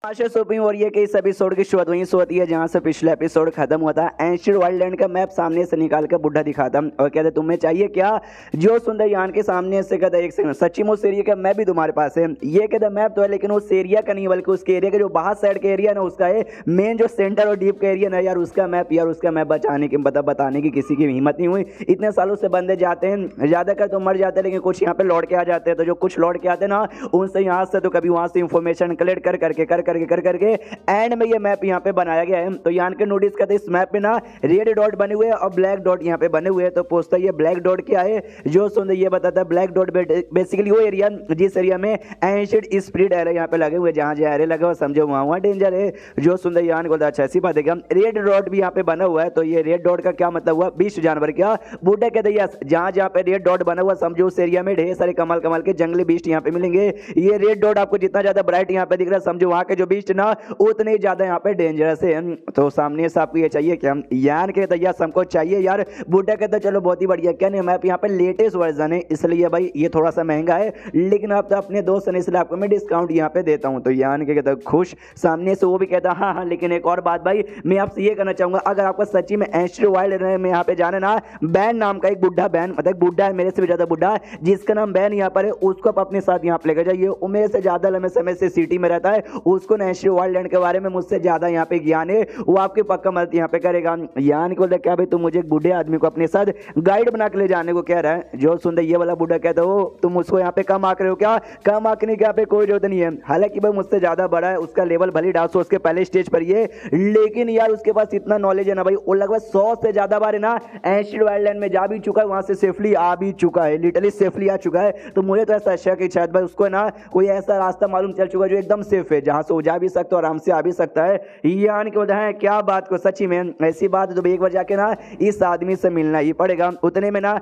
आशा shopping हो रही है कि इस एपिसोड की शुरुआत वहीं से होती है जहां से पिछला एपिसोड खत्म हुआ था। एंशियंट वाइल्डलैंड का मैप सामने से निकाल कर बुढ़ा दिखाता और कहते तुम्हें चाहिए क्या। जो सुंदर यान के सामने से कहता एक सेकंड सच्ची उस एरिया का मैप भी तुम्हारे पास है। ये कहता मैप तो है लेकिन उस एरिया का नहीं बल्कि उसके एरिया का जो बाहर साइड का एरिया ना उसका है मेन जो सेंटर और डीप का एरिया ना यार उसका मैप बचाने की बताने की किसी की हिम्मत नहीं हुई। इतने सालों से बंदे जाते हैं ज्यादातर तो मर जाते हैं लेकिन कुछ यहाँ पे लौट के आ जाते हैं। तो जो कुछ लौट के आते हैं ना उनसे यहाँ से तो कभी वहां से इंफॉर्मेशन कलेक्ट कर करके एंड में ये मैप यहाँ पे बनाया गया है। तो यान के नोटिस करते इस मैप में ना रेड डॉट बने हुए हैं और ब्लैक डॉट यहाँ पे बने हुए हैं। तो पूछता है ये ब्लैक डॉट क्या है। जो सुंदर ये बताता है ब्लैक डॉट बेसिकली वो एरिया जिस एरिया में एंशिएंट स्पिरिट एरे यहाँ पे लगे हुए जहां जहां एरे लगे हुए समझो वहां डेंजर है। जो सुंदर यान को अच्छा ऐसी बात है क्या रेड डॉट भी यहाँ पे बना हुआ है। तो ये रेड डॉट का क्या मतलब हुआ 20 जानवर क्या बूढ़ा कहते हैं जहां जहां पे रेड डॉट बना हुआ समझो उस एरिया में ढेर सारे कमाल कमाल के जंगली बीस्ट यहाँ पे मिलेंगे। ये रेड डॉट आपको जितना ज्यादा ब्राइट यहाँ पे दिख रहा है समझो वहां के जो बीस्ट ना उतने ज्यादा यहाँ पे डेंजरस है। तो सामने से आपको ये चाहिए क्या यान के तैयार हमको चाहिए यार। बूढ़ा कहता चलो बहुत ही बढ़िया क्या नहीं मैप यहाँ पे लेटेस्ट वर्जन है इसलिए भाई ये थोड़ा सा महंगा है लेकिन आप तो अपने दोस्त ने इसलिए आपको मैं डिस्काउंट यहाँ पे देता हूँ। तो यान के कहता खुश सामने से वो भी कहता हाँ हाँ लेकिन एक और बात भाई मैं आपसे ये कहना चाहूंगा अगर आपको सच्ची में एंशिएंट वाइल्ड में यहाँ पे जाने ना बैन नाम का एक बुढ़ा बैन मतलब बुढ़ा है मेरे से भी ज्यादा बुढ़ा है जिसका नाम बैन यहाँ पर है उसको आप अपने साथ यहाँ पे लेकर जाइए। वो मेरे से ज्यादा लंबे समय से सिटी में रहता है उसको एंशिएंट वाइल्ड के बारे में मुझसे ज्यादा यहाँ पे ज्ञान है वो आपकी पक्का मदद यहाँ पे करेगा। यान को बोलता क्या भाई तुम मुझे एक बूढ़े आदमी को अपने साथ गाइड बना के ले जाने को कह रहा है। जो सुंदर ये वाला बूढ़ा कहता हो तुम उसको यहाँ पे कम आंक रहे हो क्या कम आंकने की यहाँ पे कोई जरूरत नहीं है। हालांकि भाई मुझसे ज्यादा बड़ा है उसका लेवल भले डांस उसके पहले स्टेज पर ये लेकिन यार उसके पास इतना नॉलेज है ना भाई वो लगभग 100 से ज्यादा बार है ना एंशिएंट वाइल्डलैंड में जा भी चुका है वहां से सेफली आ भी चुका है लिटरली सेफली आ चुका है। तो मुझे तो ऐसा शक है शायद भाई उसको ना कोई ऐसा रास्ता मालूम चल चुका है जो एकदम सेफ है जहां से वो जा भी सकता है आराम से आ भी सकता है। यान के है क्या बात को सच्ची में ऐसी बात तो एक बार जाके ना इस आदमी से मिलना ही पड़ेगा। उतने में ना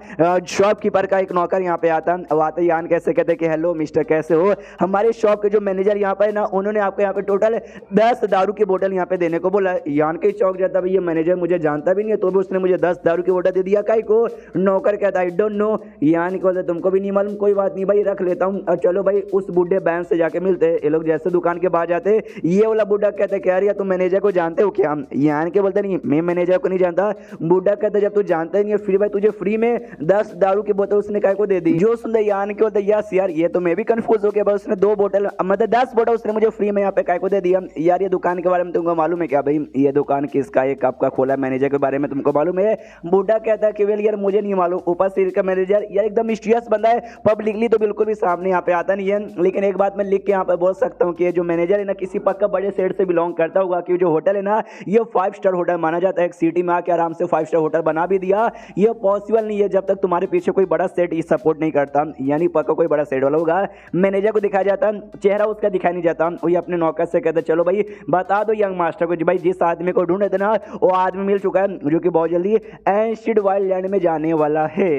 शॉपकीपर का एक नौकर यहाँ पे आता आते यान कैसे कहते कि हेलो मिस्टर कैसे हो हमारे शॉप के जो मैनेजर यहाँ पे ना उन्होंने आपको यहाँ पे टोटल 10 दारू की बोतल यहाँ पे देने को बोला। यान के चौक जाता भाई ये मैनेजर मुझे जानता भी नहीं है तो भी उसने मुझे 10 दारू की बोतल दे दिया काई को। नौकर कहता आई डोंट नो। यान को तुमको भी नहीं मालूम कोई बात नहीं भाई रख लेता हूँ और चलो भाई उस बुढ़े बैन से जाके मिलते। ये लोग जैसे दुकान के बाहर जाते ये वाला बुढ़ा कहते कह रही है तुम मैनेजर को जानते हो क्या। यान के बोलते नहीं मैं मैनेजर को नहीं जानता। बूढ़ा कहता जब तू जानता ही नहीं है फिर भाई तुझे फ्री में 10 दारू की बोतल उसने काय को दे दी। जो सुंदर यान के बोलते यस यार ये तो मैं भी कंफ्यूज हो गया भाई उसने 2 बोतल मतलब 10 बोतल उसने मुझे फ्री में यहाँ पे काय को दे दिया। यार ये दुकान के बारे में तुमको मालूम है क्या भाई ये दुकान किसका है कब का खोला मैनेजर के बारे में तुमको मालूम है। बूढ़ा कहता है कि वेल यार मुझे नहीं मालूम ऊपर से इसका मैनेजर यार एकदम मिस्टीरियस बंदा है पब्लिकली तो बिल्कुल भी सामने यहाँ पे आता नहीं है लेकिन एक बात मैं लिख के यहाँ पे बोल सकता हूँ कि जो मैनेजर है ना किसी पक्का बड़े शहर से बिलोंग करता होगा कि जो होटल है ना ये 5 स्टार होटल माना जाता है। एक सिटी में आके आराम से 5 स्टार होटल बना भी दिया ये पॉसिबल नहीं है जब तक तुम्हारे पीछे कोई बड़ा सेट सपोर्ट नहीं करता यानी पक्का कोई बड़ा सेट वाला होगा। मैनेजर को दिखाया जाता चेहरा उसका दिखाई नहीं जाता वो अपने नौकर से कहता चलो भाई बता दो यंग मास्टर को भाई जिस आदमी को ढूंढे थे ना वो आदमी मिल चुका है जो कि बहुत जल्दी एंशिएंट वाइल्डलैंड में जाने वाला है।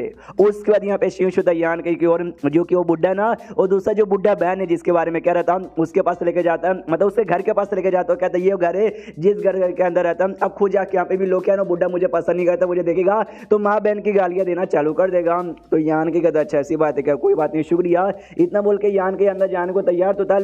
उसके बाद यहाँ पे शिवशुद्धान की ओर जो कि वो बुढ़ा ना और दूसरा जो बुढ़ा बहन है जिसके बारे में कह रहा था उसके पास लेके जाता मतलब उसके घर के पास लेके जाता कहता ये घर है जिस घर के अंदर रहता अब खुद जाके यहाँ पे भी लोग क्या ना बुढ़ा मुझे पसंद नहीं करता मुझे देखेगा तो माँ बहन की गालियां देना चालू कर देगा। तो यान की कहता अच्छा ऐसी बात है क्या कोई बात नहीं शुक्रिया इतना बोल के यान के अंदर जाने को तैयार तो था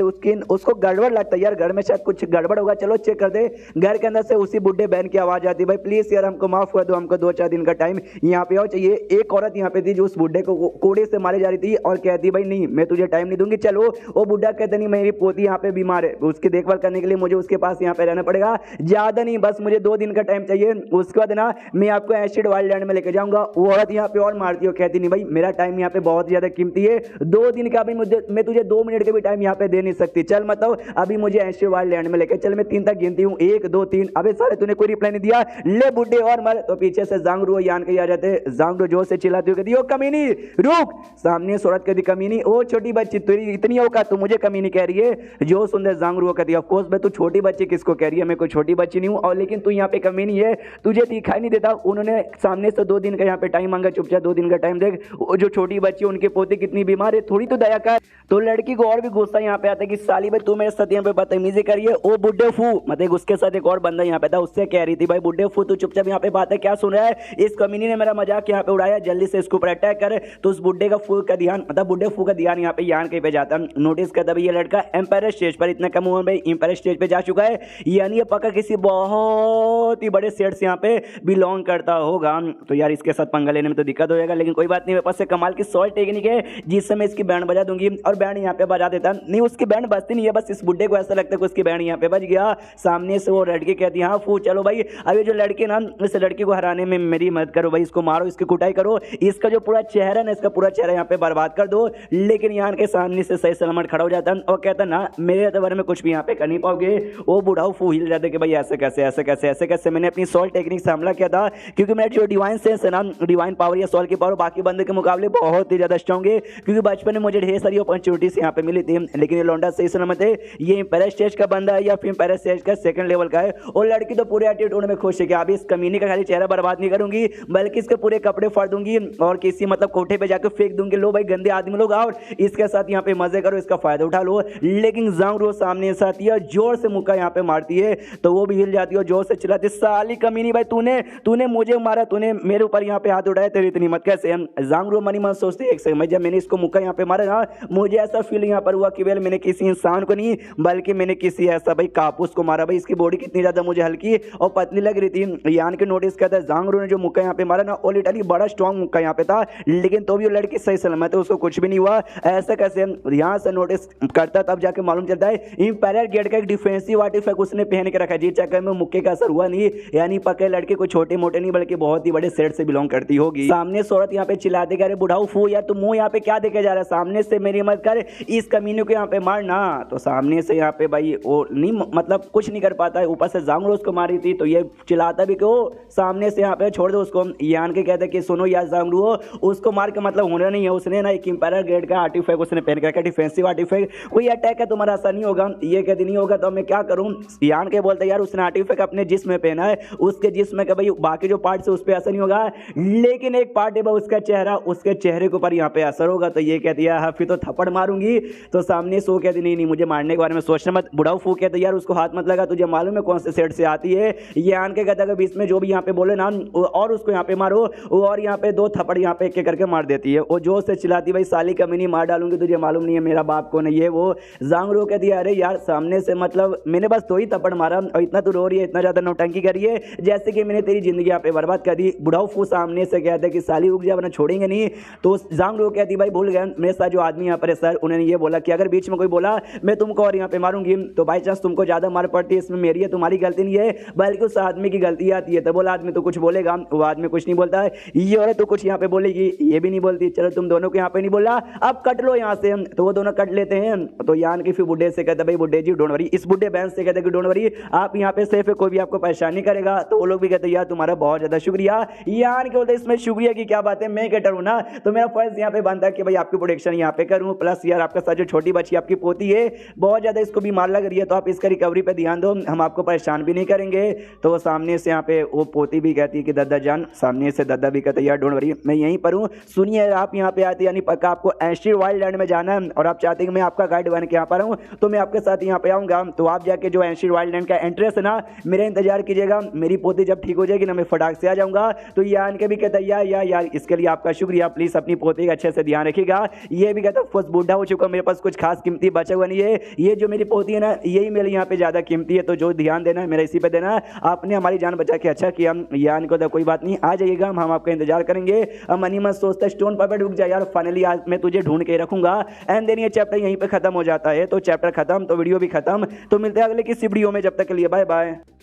उसको गड़बड़ लगता यार घर में शायद कुछ गड़बड़ होगा चलो चेक कर दे। घर के अंदर से उसी बुढ़े बहन की आवाज आती भाई प्लीज यार हमको माफ कर दो हमको 2-4 दिन का टाइम यहाँ पे आओ चाहिए। एक औरत यहाँ पे थी जो उस बुढ़े को कोड़े से मारी जा रही थी और कहती भाई नहीं मैं तुझे टाइम नहीं दूंगी चलो। वो बुढ़ा कहता नहीं मेरी पोती यहाँ पे बीमार है उसकी देखभाल करने के लिए मुझे उसके पास यहाँ पे रहना पड़ेगा ज्यादा नहीं बस मुझे 2 दिन का टाइम चाहिए उसके बाद ना मैं आपको एंशिएंट वाइल्डलैंड में लेके जाऊंगा। वो औरत यहाँ पे और मारती है कहती नहीं भाई मेरा टाइम यहाँ पे बहुत ज्यादा कीमती है 2 दिन का भी मैं तुझे 2 मिनट का भी टाइम यहाँ पे दे नहीं सकती चल मतलब अभी मुझे एंशिएंट वाइल्डलैंड में लेके चल मैं 3 तक गिनती हूँ 1 2 3 अबे सारे तूने कोई रिप्लाई नहीं दिया ले बुढ़े और मर। तो पीछे से जांगरू यान के आ जाते जांगरू जोर से चिल्लाती हुई कहती ओ कमीनी रुक सामने औरत कहती कमीनी ओ छोटी बच्ची तेरी इतनी औकात तू मुझे कमीनी कह रही है। जो सुंदर जांगरू कहती ऑफ कोर्स मैं तू छोटी बच्ची किसको कह रही है मैं कोई छोटी बच्ची नहीं हूँ और लेकिन तू यहाँ पे कमीनी है तुझे दिखाई नहीं देता। उन्होंने सामने से 2 दिन का यहाँ पे टाइम मांगा चुपचाप 2 दिन का टाइम देख जो छोटी बच्ची उनके पोते कितनी बीमार है थोड़ी तो दया कर। तो लड़की को और भी गुस्सा यहाँ पे आता है कि साली भाई तू मेरे साथ यहाँ पे बदतमीजी करिए ओ बुड्ढे फू मतलब उसके साथ एक और बंदा यहाँ पे था उससे कह रही थी भाई बुड्ढे फू तू चुपचाप यहाँ पे बातें क्या सुन रहा है इस कमीनी ने मेरा मजाक यहाँ पे उड़ाया जल्दी से इसको ऊपर अटैक कर। तो उस बुड्ढे फू का ध्यान यहाँ पे यान कहीं पे जाता नोटिस करता भाई ये लड़का एम्पायर स्टेज पर इतना कम मोहन भाई इंपैरेट स्टेज पे जा चुका है, यानी ये पक्का किसी बहुत ही बड़े सेट से यहाँ पे बिलोंग करता होगा। तो यार इसके साथ पंगा लेने में तो दिक्कत हो जाएगा, लेकिन कोई बात नहीं, मेरे पास से कमाल की सॉल्ट टेक्निक है जिससे मैं इसकी बैंड बजा दूंगी। और बैंड यहाँ पे बजा देता नहीं, उसकी बैंड बजती नहीं है, बस इस बुड्ढे को ऐसा लगता है कि उसकी बैंड यहाँ पे बज गया। सामने से वो लड़की कहती है हाँ फू चलो भाई, अब ये जो लड़की ना इस लड़की को हराने में मेरी मदद करो भाई, इसको मारो, इसकी कुटाई करो, इसका जो पूरा चेहरा ना, इसका पूरा चेहरा यहाँ पे बर्बाद कर दो। लेकिन यहाँ के सामने से सही सलामत खड़ा हो जाता और कहता ना मेरे एतबार में कुछ भी यहाँ पे कर नहीं पाओगे। वो बुढ़ाऊ फू हिल जाते कि भाई ऐसे कैसे ऐसे कैसे ऐसे कैसे। मैंने अपनी सॉल्ट टेक्निक से हमला किया था क्योंकि मेरा जो डिवाइन सेंस है ना, डिवाइन पावर या सॉल्ट की पावर बाकी बंदे के मुकाबले बहुत ही ज्यादा स्ट्रॉन्ग है, क्योंकि बचपन में मुझे ढेर सारी अपॉर्चुनिटीज यहाँ पे मिली थी। लेकिन ये लौंडा सही सलामत है, ये पैरा स्टेज का बंदा है या फिर पैरा स्टेज का सेकंड लेवल का है। और लड़की तो पूरे एटीट्यूड में खुश है कि अभी इस कमीने का खाली चेहरा बर्बाद नहीं करूंगी, बल्कि इसके पूरे कपड़े फाड़ दूंगी और किसी मतलब कोठे पे जाकर फेंक दूंगी। लो भाई गंदे आदमी लोग और इसके साथ यहाँ पे मजे करो, इसका फायदा उठा लो। लेकिन ज़ांग सामने से आती है, जोर से मुक्का यहाँ पे मारती है तो वो भी हिल जाती है और जोर से चिल्लाती है साली कमीनी भाई तूने मुझे मारा, तूने मेरे ऊपर यहाँ पे हाथ उठाया, तेरी इतनी हिम्मत कैसे। ज़ांग मनी मन सोचती है एक सेकंड, जब मैंने इसको मुक्का यहाँ पे मारा ना, मुझे ऐसा फील यहाँ पर हुआ कि वेल मैंने किसी इंसान को नहीं बल्कि मैंने किसी ऐसा भाई कापूस को मारा। भाई इसकी बॉडी कितनी ज्यादा मुझे हल्की और पतली लग रही थी। यान के नोटिस करता है ज़ांग ने जो मुक्का यहाँ पे मारा ना, वो लिटरली बड़ा स्ट्रॉन्ग मुक्का यहाँ पे था, लेकिन तो भी वो लड़की सही सलामत है, उसको कुछ भी नहीं हुआ। ऐसा कैसे यहाँ से नोटिस करता तब जाके मालूम चलता है इंपीरियल गेट का एक डिफेंसिव आर्टिफैक्ट उसने पहन के रखा, जिस चक्कर में मुक्के का असर हुआ नहीं। यानी पक्के लड़के कोई छोटे मोटे नहीं बल्कि बहुत ही बड़े सेट से बिलोंग करती होगी। सामने औरत यहाँ पे चिल्लाते कह रहे बुढ़ाऊ फू यार तुम मुंह यहाँ पे क्या देखे जा रहा है, सामने से मेरी मत कर, इस कमीने को यहाँ पे मारना। तो सामने से यहाँ पे भाई वो नहीं मतलब कुछ नहीं कर पाता है, ऊपर से ज़ांग उसको मारी थी तो ये चिल्लाता भी क्यों, सामने से यहाँ पे छोड़ दो उसको। यान के कहते कि सुनो यार ज़ांग उसको मार के मतलब होना नहीं है, उसने ना एक इंपीरियल ग्रेड का आर्टिफैक्ट उसने पहन के रखा, डिफेंसिव आर्टिफैक्ट, कोई अटैक है तुम्हारा असर नहीं होगा। ये कहती नहीं होगा तो मैं क्या करूँ। यान के बोलते यार उसने आर्टिफैक्ट अपने जिस्म में पहना है, उसके जिस्म का भाई बाकी जो पार्ट है उस पर असर नहीं होगा, लेकिन एक पार्ट है उसका चेहरा, उसके चेहरे के ऊपर यहाँ पे असर होगा। तो ये कहती है फिर तो थप्पड़ मारूंगी। तो सामने सो कहती नहीं मुझे मारने के बारे में सोचना मत। बुढ़ाऊ फूक कहते यार उसको हाथ मत लगा, तुझे मालूम है कौन से सेट से आती है। ये आन के कहता है बीच में जो भी यहाँ पे बोले ना और उसको यहाँ पे मारो, और यहाँ पे 2 थप्पड़ यहाँ पे एक करके मार देती है। वो जोर से चिल्लाती भाई साली कमीनी मार डालूंगी, तुझे मालूम नहीं है मेरा बाप को नहीं है वो। ज़ांग कहती है अरे यार सामने से मतलब मैंने बस 2 ही थप्पड़ मारा और इतना तू रो रही है, इतना ज्यादा नौटंकी करी है जैसे कि मैंने तेरी जिंदगी यहाँ पे बर्बाद कर दी। बुढ़ाऊ फू सामने से कहते कि साली रुक जा वरना छोड़ेंगे नहीं। तो ज़ांग कहती भाई भूल गए मेरे साथ जो आदमी यहाँ पर है सर, उन्होंने ये बोला कि अगर बीच में कोई बोला मैं तुमको और यहाँ पे मारूंगी तो बाई चांस तुमको ज्यादा मार पड़ती है, इसमें मेरी है तुम्हारी गलती नहीं है बल्कि उस आदमी की गलती आती है। तो बोला आदमी तो कुछ बोलेगा, वो आदमी कुछ नहीं बोलता है, ये औरत तो कुछ यहाँ पे बोलेगी, ये भी नहीं बोलती। चलो तुम दोनों को यहाँ पे नहीं बोला, अब कट लो यहाँ से। तो वो दोनों कट लेते हैं। तो यान की फिर बुढ़े से कहते भाई बुढ़े जी डोंट वरी, इस बुढ़े बहन से कहते कि डोंट वरी आप यहाँ पे सेफ है, कोई भी आपको परेशान नहीं करेगा। तो वो लोग भी कहते यार तुम्हारा बहुत ज्यादा शुक्रिया। यान के बोलते इसमें शुक्रिया की क्या बात है, मैं कैटर हूँ ना, तो मेरा फर्ज यहाँ पे बनता है कि भाई आपकी प्रोटेक्शन यहाँ पे करूँ। प्लस यार आपका साथ जो छोटी बच्ची आपकी पोती है बहुत ज्यादा इसको बीमार लग रही है, तो आप इसका रिकवरी पे ध्यान दो, हम आपको परेशान भी नहीं करेंगे। तो वो सामने से यहाँ पे वो पोती भी कहती है कि दादा जान, सामने से दादा भी कहते यार डोंट वरी मैं यहीं पर हूँ। सुनिए आप यहाँ पे आते यानी पक्का आपको एस्ट्रीड वाइल्डलैंड में जाना है और आप चाहते हैं कि मैं आपका गाइड बन के यहाँ पर हूँ, तो मैं आपके साथ यहाँ पे आऊँगा। तो आप जाके जो एस्ट्रीड वाइल्डलैंड का एंट्रेंस है ना, मेरा इंतजार कीजिएगा, मेरी पोती जब ठीक हो जाएगी ना मैं फटाक से आ जाऊँगा। तो ये आन के भी कहता है यार इसके लिए आपका शुक्रिया, प्लीज अपनी पोती का अच्छे से ध्यान रखिएगा। ये भी कहता है बूढ़ा हो चुका, मेरे पास कुछ खास कीमती बचा हुआ नहीं है, ये जो मेरी पोती है ना यही मेरे यहाँ पे ज्यादा कीमती है, तो जो ध्यान देना है मेरा इसी पे देना। आपने हमारी जान बचा के अच्छा किया। यान को तो कोई बात नहीं, आ जाइएगा, हम आपका इंतजार करेंगे। अब मनी मत सोचता स्टोन पपेट रुक जा यार, फाइनली आज मैं तुझे ढूंढ के रखूंगा। एंड देन ये चैप्टर यहीं पे खत्म हो जाता है। तो चैप्टर खत्म तो वीडियो भी खत्म। तो मिलते हैं अगले किसी वीडियो में, जब तक के लिए बाय बाय।